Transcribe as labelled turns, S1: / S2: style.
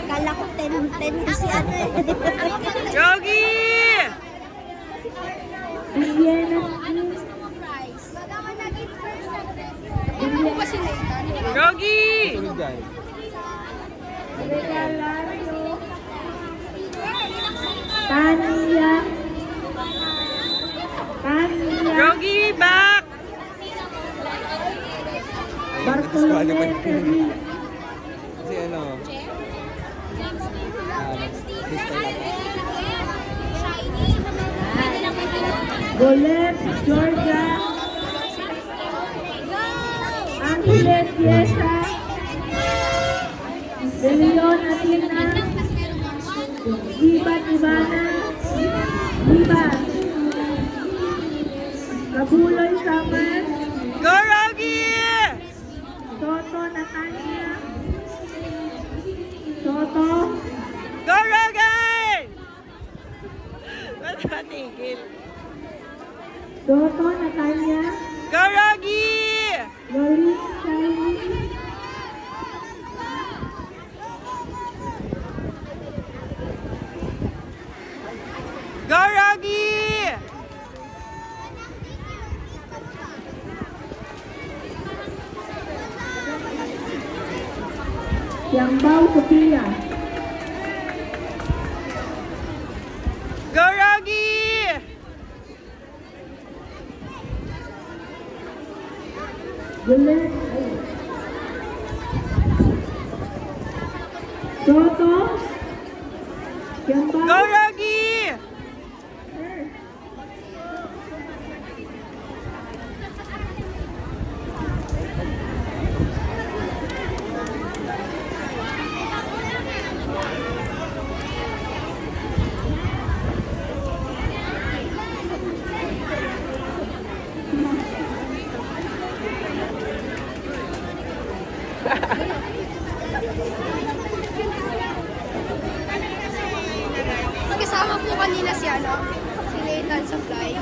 S1: Kala ko 10 kasi ano eh.
S2: Yogi!
S3: Indiana
S1: Ano ba si Nathan?
S2: Yogi!
S3: Regalario Tania
S2: Yogi, back!
S3: Bartolome Ferri
S4: Kasi ano,
S3: Golet Georgia Angeles Piesa De Leon Atina Ibat Ivana Ibat Kabuloy Summer
S2: Go, Yogi!
S3: Soto Natanya Soto
S2: Go, Yogi! Ba't natigil?
S3: Soto Natanya
S2: Go, Yogi!
S3: Lorin Shiny
S2: Go, Yogi!
S3: Yambao Sophia
S2: Go, Yogi!
S3: Gulet Soto Yambao
S2: Go, Yogi!
S1: Kasama po kanina si ano, si Nathan sa fly.